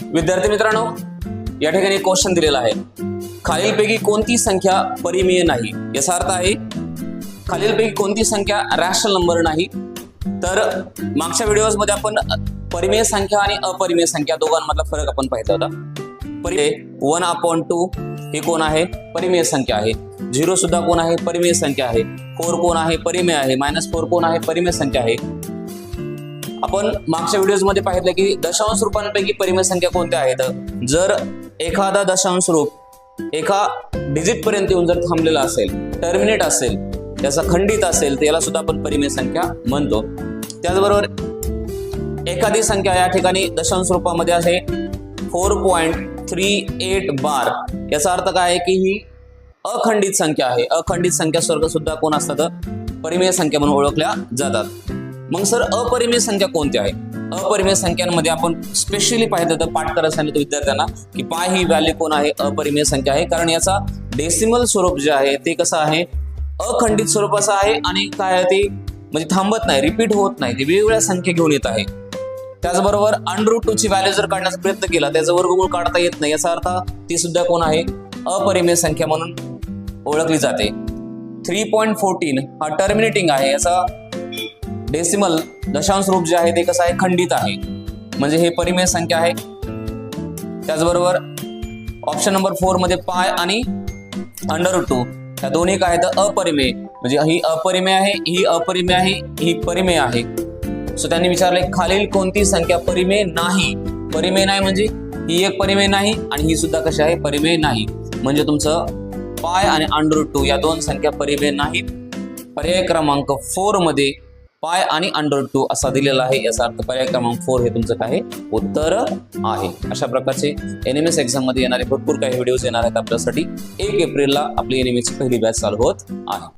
विद्यार्थी मित्रांनो, या ठिकाणी क्वेश्चन दिलेला आहे, खालीलपैकी कोणती संख्या परिमेय नाही। याचा अर्थ आहे खालीलपैकी कोणती संख्या रॅशनल नंबर नाही। तर मागच्या व्हिडिओज मध्ये आपण परिमेय संख्या आणि अपरिमेय संख्या दोघांमधला फरक आपण पाहिला होता। परिमेय 1/2 हे कोण आहे? परिमेय संख्या आहे। 0 सुद्धा कोण आहे? परिमेय संख्या आहे। 4 कोण आहे? परिमेय आहे। -4 कोण आहे? परिमेय संख्या आहे। आपण मागच्या व्हिडिओज मध्ये पाहिलं की दशांश रूपांपैकी परिमेय संख्या कोणत्या आहेत? जर एखादा दशांश रूप एका डिजिट पर्यंत येऊन जर थांबलेला असेल, टर्मिनेट असेल, त्याचा खंडित असेल, त्याला सुद्धा आपण परिमेय संख्या म्हणतो। त्याचबरोबर एखादी संख्या या ठिकाणी दशांश रूपामध्ये आहे 4.38 बार, याचा अर्थ काय आहे की ही अखंडित संख्या आहे। अखंडित संख्या सुद्धा कोण असतात? परिमेय संख्या म्हणून ओळखल्या जातात। मग सर अपरिमेय संख्या कोणत्या आहे? अपरिमेय संख्यांमध्ये आपण स्पेशली पाहिलं तर पाठ करायला सांगितलं विद्यार्थ्यांना की पाय ही व्हॅल्यू कोण आहे? अपरिमेय संख्या आहे, कारण याचा डेसिमल स्वरूप जे आहे ते कसं आहे? अखंडित स्वरूपाचं आहे आणि काय आहे ते म्हणजे थांबत नाही, रिपीट होत नाही, ते वेगवेगळ्या संख्या घेऊन येत आहे। त्याचबरोबर √2 ची व्हॅल्यू जर काढण्याचा प्रयत्न केला, त्याचं वर्गमूळ काढता येत नाही, याचा अर्थ ती सुद्धा कोण आहे? अपरिमेय संख्या म्हणून ओळखली जाते। 3.14 हा टर्मिनेटिंग आहे, याचा डेसिमल दशांश रूप जे आहे ते कसं आहे? खंडित आहे, म्हणजे हे परिमेय संख्या आहे। त्याचबरोबर ऑप्शन नंबर 4 मध्ये पाय आणि √2 ह्या दोन्ही काय आहेत? अपरिमेय, म्हणजे ही अपरिमेय आहे, ही अपरिमेय आहे, ही परिमेय आहे। सो त्यांनी विचारले खालील कोणती संख्या परिमेय नाही? परिमेय नाही म्हणजे ही एक परिमेय नाही आणि ही सुद्धा कशी आहे? परिमेय नाही, म्हणजे तुमचं पाय आणि √2 या दोन संख्या परिमेय नाहीत। पर्याय क्रमांक 4 मध्ये पाय आणि √2 असा दिलेला आहे, याचा अर्थ पर्याय क्रमांक 4 हे तुमचं काय उत्तर आहे। अशा प्रकारचे NMS एक्झाम मध्ये येणारे भरपूर काही व्हिडिओज येणार आहेत आपल्यासाठी। 1 एप्रिलला आपली NMS ची पहिली बॅच चालू होत आहे।